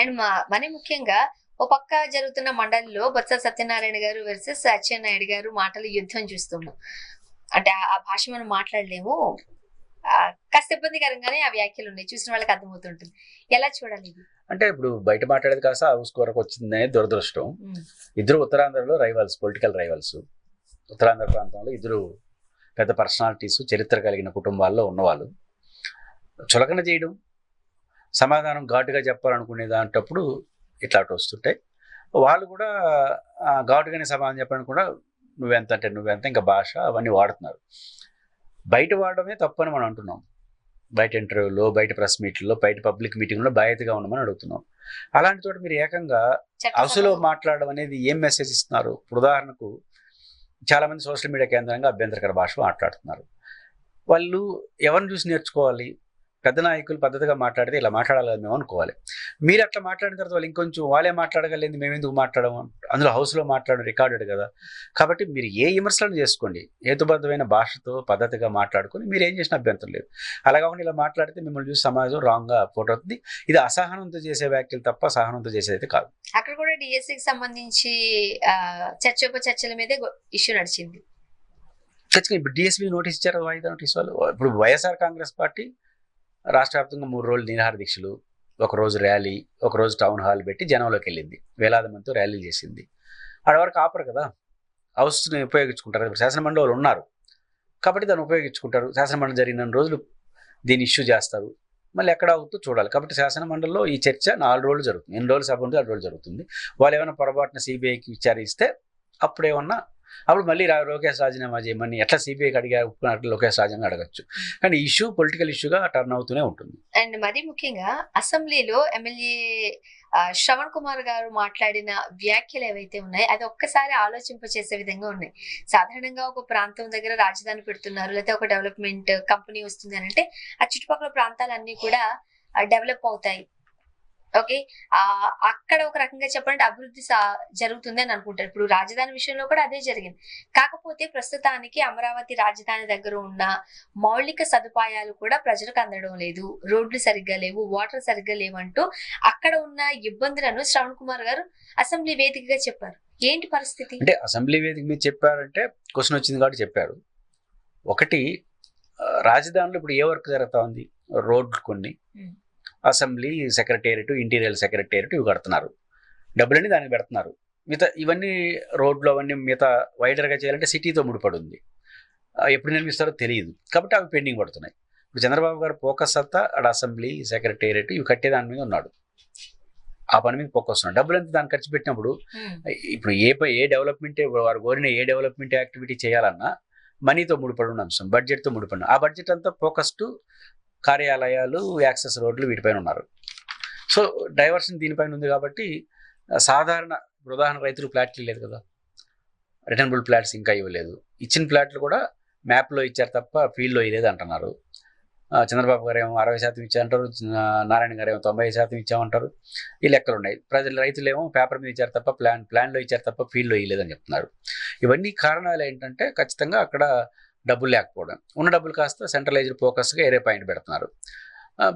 And మరి ముఖ్యంగా ఓ పక్క జరుగుతున్న మండలిలో బొత్స సత్యనారాయణ గారు వర్సెస్ అచ్చెన్నాయుడు గారు మాటల యుద్ధం చూస్తున్నాం. అంటే ఆ భాష మనం మాట్లాడలేము. కాస్త ఇబ్బందికరంగానే ఆ వ్యాఖ్యలు ఉన్నాయి. చూసిన వాళ్ళకి అర్థమవుతుంటుంది. ఎలా చూడాలి ఇది? అంటే ఇప్పుడు బయట మాట్లాడేది కాస్త హౌస్ వరకు వచ్చిందనే దురదృష్టం. ఇద్దరు ఉత్తరాంధ్రలో రైవల్స్, పొలిటికల్ రైవల్స్. ఉత్తరాంధ్ర ప్రాంతంలో ఇద్దరు పెద్ద పర్సనాలిటీస్, చరిత్ర కలిగిన కుటుంబాల్లో ఉన్నవాళ్ళు. చులకన చేయడం, సమాధానం ఘాటుగా చెప్పాలనుకునే దాంటప్పుడు ఇట్లాంటి వస్తుంటాయి. వాళ్ళు కూడా ఘాటుగానే సమాధానం చెప్పడానికి కూడా నువ్వెంత అంటే నువ్వెంత, ఇంకా భాష అవన్నీ వాడుతున్నారు. బయట వాడడమే తప్పని మనం అంటున్నాం. బయట ఇంటర్వ్యూలో, బయట ప్రెస్ మీట్లో, బయట పబ్లిక్ మీటింగ్లో బాధ్యతగా ఉండమని అడుగుతున్నాం. అలాంటి చోట మీరు ఏకంగా హౌస్లో మాట్లాడడం అనేది ఏం మెసేజ్ ఇస్తున్నారు? ఇప్పుడు ఉదాహరణకు చాలామంది సోషల్ మీడియా కేంద్రంగా అభ్యంతరకర భాష మాట్లాడుతున్నారు. వాళ్ళు ఎవరిని చూసి నేర్చుకోవాలి? పెద్ద నాయకులు పద్ధతిగా మాట్లాడితే ఇలా మాట్లాడాలి మేము అనుకోవాలి. మీరు అట్లా మాట్లాడిన తర్వాత వాళ్ళు ఇంకొంచెం వాళ్ళే మాట్లాడగలేదు, మేము ఎందుకు మాట్లాడము? అందులో హౌస్లో మాట్లాడడం రికార్డెడ్ కదా. కాబట్టి మీరు ఏ విమర్శలను చేసుకోండి, హేతుబద్ధమైన భాషతో పద్ధతిగా మాట్లాడుకొని మీరు ఏం చేసిన అభ్యంతరం లేదు. అలా కాకుండా ఇలా మాట్లాడితే మిమ్మల్ని చూసి సమాజం రాంగ్గా పోట్ అవుతుంది. ఇది అసహనంతో చేసే వ్యాఖ్యలు తప్ప సహనంతో చేసేది కాదు. అక్కడ కూడా డిఎస్సికి సంబంధించి చర్చల మీదే ఇష్యూ నడిచింది. ఖచ్చితంగా ఇప్పుడు డిఎస్పీ నోటీస్ ఇచ్చారు, వాయిదా నోటీస్ వాళ్ళు. ఇప్పుడు వైఎస్ఆర్ కాంగ్రెస్ పార్టీ రాష్ట్ర వ్యాప్తంగా 3 రోజులు నిరాహార దీక్షలు, ఒకరోజు ర్యాలీ, ఒకరోజు టౌన్ హాల్ పెట్టి జనంలోకి వెళ్ళింది. వేలాది మందితో ర్యాలీ చేసింది. ఆడవరకు ఆపరు కదా, హౌస్ని ఉపయోగించుకుంటారు. ఇప్పుడు శాసనమండలి వాళ్ళు ఉన్నారు కాబట్టి దాన్ని ఉపయోగించుకుంటారు. శాసనమండలి జరిగిన రోజులు దీన్ని ఇష్యూ చేస్తారు. మళ్ళీ ఎక్కడ అవుతూ చూడాలి. కాబట్టి శాసనమండలిలో ఈ చర్చ 4 రోజులు జరుగుతుంది. ఎన్ని రోజులు సభ ఉంటే 6 రోజులు జరుగుతుంది. వాళ్ళు ఏమైనా పొరపాటున సిబిఐకి విచారిస్తే అప్పుడు మళ్ళీ లోకేష్ రాజీనామా చేయమని ఎట్లా సిబిఐకి అడిగా ఒప్పుకున్నట్లు లోకేష్ రాజీనామా అడగచ్చు. కానీ ఇష్యూ పొలిటికల్ ఇష్యూగా టర్న్ అవుతూనే ఉంటుంది. అండ్ మరి ముఖ్యంగా అసెంబ్లీలో ఎమ్మెల్యే శ్రవణ్ కుమార్ గారు మాట్లాడిన వ్యాఖ్యలు ఏవైతే ఉన్నాయో అది ఒక్కసారి ఆలోచింపచేసే విధంగా ఉన్నాయి. సాధారణంగా ఒక ప్రాంతం దగ్గర రాజధాని పెడుతున్నారు, లేకపోతే ఒక డెవలప్మెంట్ కంపెనీ వస్తుంది అని అంటే ఆ చుట్టుపక్కల ప్రాంతాలన్నీ కూడా డెవలప్ అవుతాయి. ఓకే, అక్కడ ఒక రకంగా చెప్పాలంటే అభివృద్ధి జరుగుతుంది అని అనుకుంటారు. ఇప్పుడు రాజధాని విషయంలో కూడా అదే జరిగింది. కాకపోతే ప్రస్తుతానికి అమరావతి రాజధాని దగ్గర ఉన్న మౌలిక సదుపాయాలు కూడా ప్రజలకు అందడం లేదు. రోడ్లు సరిగ్గా లేవు, వాటర్ సరిగ్గా లేవంటూ అక్కడ ఉన్న ఇబ్బందులను శ్రవణ్ కుమార్ గారు అసెంబ్లీ వేదికగా చెప్పారు. ఏంటి పరిస్థితి? అంటే అసెంబ్లీ వేదిక మీద చెప్పారంటే క్వశ్చన్ వచ్చింది కాబట్టి చెప్పారు. ఒకటి, రాజధానిలో ఇప్పుడు ఏ వర్క్ జరుగుతా ఉంది? రోడ్లు కొన్ని, అసెంబ్లీ సెక్రటేరియట్, ఇంటీరియర్ సెక్రటేరియట్ ఇవి కడుతున్నారు. డబ్బులన్నీ దానికి పెడుతున్నారు. మిగతా ఇవన్నీ రోడ్లు అవన్నీ మిగతా వైడర్గా చేయాలంటే సిటీతో ముడిపడి ఉంది. ఎప్పుడు నిర్మిస్తారో తెలియదు. కాబట్టి అవి పెండింగ్ పడుతున్నాయి. ఇప్పుడు చంద్రబాబు గారు ఫోకస్ అంతా అక్కడ అసెంబ్లీ సెక్రటేరియట్ ఇవి కట్టే దాని మీద ఉన్నాడు. ఆ పని మీద ఫోకస్ ఉన్నాడు. డబ్బులు ఎంత దాన్ని ఖర్చు పెట్టినప్పుడు ఇప్పుడు ఏ డెవలప్మెంట్ వారు కోరిన ఏ డెవలప్మెంట్ యాక్టివిటీ చేయాలన్నా మనీతో ముడిపడి ఉన్న అంశం, బడ్జెట్తో ముడిపడిన ఆ బడ్జెట్ అంతా ఫోకస్డ్ కార్యాలయాలు, యాక్సెస్ రోడ్లు వీటిపైన ఉన్నారు. సో డైవర్షన్ దీనిపైన ఉంది. కాబట్టి సాధారణ ఉదాహరణ రైతులు ఫ్లాట్లు లేదు కదా, రిటర్నబుల్ ఫ్లాట్స్ ఇంకా ఇవ్వలేదు. ఇచ్చిన ఫ్లాట్లు కూడా మ్యాప్లో ఇచ్చారు తప్ప ఫీల్డ్లో ఇవ్వలేదు అంటున్నారు. చంద్రబాబు గారు ఏమో 60% ఇచ్చారంటారు, నారాయణ గారు ఏమో 90% ఇచ్చామంటారు. ఈ లెక్కలు ఉన్నాయి. రైతులు ఏమో పేపర్ మీద ఇచ్చారు తప్ప ప్లాన్లో ఇచ్చారు తప్ప ఫీల్డ్లో ఇవ్వలేదని చెప్తున్నారు. ఇవన్నీ కారణాలు ఏంటంటే ఖచ్చితంగా అక్కడ డబ్బులు లేకపోవడం, ఉన్న డబ్బులు కాస్త సెంట్రలైజ్డ్ ఫోకస్గా ఏరే పాయింట్ పెడుతున్నారు.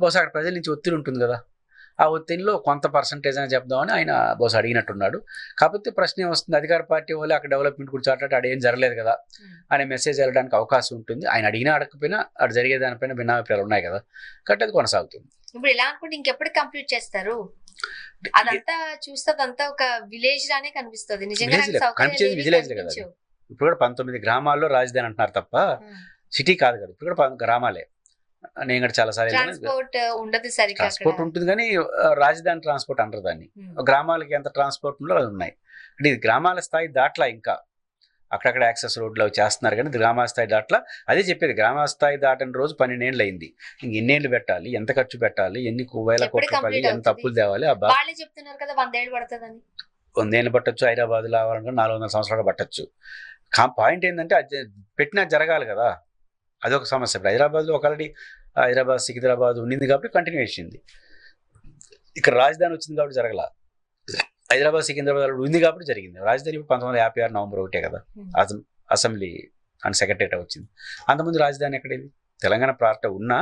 బహుశా అక్కడ ప్రజల నుంచి ఒత్తిడి ఉంటుంది కదా, ఆ ఒత్తిడిలో కొంత పర్సంటేజ్ అని చెప్దామని ఆయన బహుశా అడిగినట్టున్నాడు. కాకపోతే ప్రశ్న వస్తుంది, అధికార పార్టీ వాళ్ళు అక్కడ డెవలప్మెంట్ గురించి ఆట్లాడి అక్కడ ఏం జరగలేదు కదా అనే మెసేజ్ వెళ్ళడానికి అవకాశం ఉంటుంది. ఆయన అడిగినా అడగకపోయినా అక్కడ జరిగే దానిపైన భిన్నాభిప్రాయాలు ఉన్నాయి కదా, కాబట్టి అది కొనసాగుతుంది. ఇప్పుడు ఎలా అనుకుంటే ఇంకెప్పుడు కంప్లీట్ చేస్తారు? అదంతా చూస్తే అదంతా ఒక విలేజ్ లానే కనిపిస్తుంది. విలేజ్ కదా. ఇప్పుడు కూడా 19 గ్రామాల్లో రాజధాని అంటున్నారు తప్ప సిటీ కాదు కదా. ఇప్పుడు కూడా గ్రామాలే. నేను కూడా చాలా సార్లు ట్రాన్స్పోర్ట్ ఉంటుంది కానీ రాజధాని ట్రాన్స్పోర్ట్ అంటారు దాన్ని. గ్రామాలకి ఎంత ట్రాన్స్పోర్ట్ ఉందో అది ఉన్నాయి. అంటే ఇది గ్రామాల స్థాయి దాట్లా ఇంకా అక్కడక్కడ యాక్సెస్ రోడ్లు అవి చేస్తున్నారు కానీ గ్రామాల స్థాయి దాట్లా. అదే చెప్పేది, గ్రామాల స్థాయి దాటిన రోజు 12 ఏళ్ళు అయింది. ఇంక ఎన్నేళ్ళు పెట్టాలి, ఎంత ఖర్చు పెట్టాలి, ఎన్ని వేల కోట్ల రూపాయలు, ఎంత అప్పులు తేవాలి? చెప్తున్నారు కదా 100 ఏళ్ళు పడుతుందని. 100 ఏళ్ళు పట్టొచ్చు, హైదరాబాద్ లో 400 సంవత్సరాలు పట్టొచ్చు. పాయింట్ ఏంటంటే అది పెట్టినా జరగాలి కదా, అదొక సమస్య. ఇప్పుడు హైదరాబాద్లో ఆల్రెడీ హైదరాబాద్ సికింద్రాబాద్ ఉండింది కాబట్టి కంటిన్యూ చేసింది. ఇక్కడ రాజధాని వచ్చింది కాబట్టి జరగల. హైదరాబాద్ సికింద్రాబాద్ ఉంది కాబట్టి జరిగింది. రాజధాని 1956 నవంబర్ 1 కదా అసెంబ్లీ అండ్ సెక్రటరేట్ వచ్చింది. అంతకుముందు రాజధాని ఎక్కడేది? తెలంగాణ పార్టీ ఉన్నా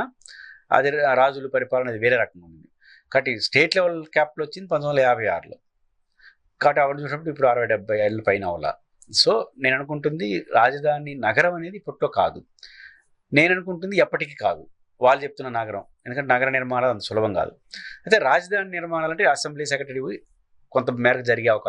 అది రాజుల పరిపాలన అది వేరే రకంగా ఉంది. కాబట్టి స్టేట్ లెవెల్ క్యాపిటల్ వచ్చింది 1956లో. కాబట్టి అవన్నీ చూసినప్పుడు ఇప్పుడు 60-70 ఏళ్ళ పైన అవలా. సో నేను అనుకుంటుంది రాజధాని నగరం అనేది ఇప్పట్లో కాదు. నేను అనుకుంటుంది ఎప్పటికీ కాదు. వాళ్ళు చెప్తున్న నగరం, ఎందుకంటే నగర నిర్మాణాలు అంత సులభం కాదు. అయితే రాజధాని నిర్మాణాలు అంటే అసెంబ్లీ సెక్రటరీ కొంత మేరకు జరిగే అవకాశం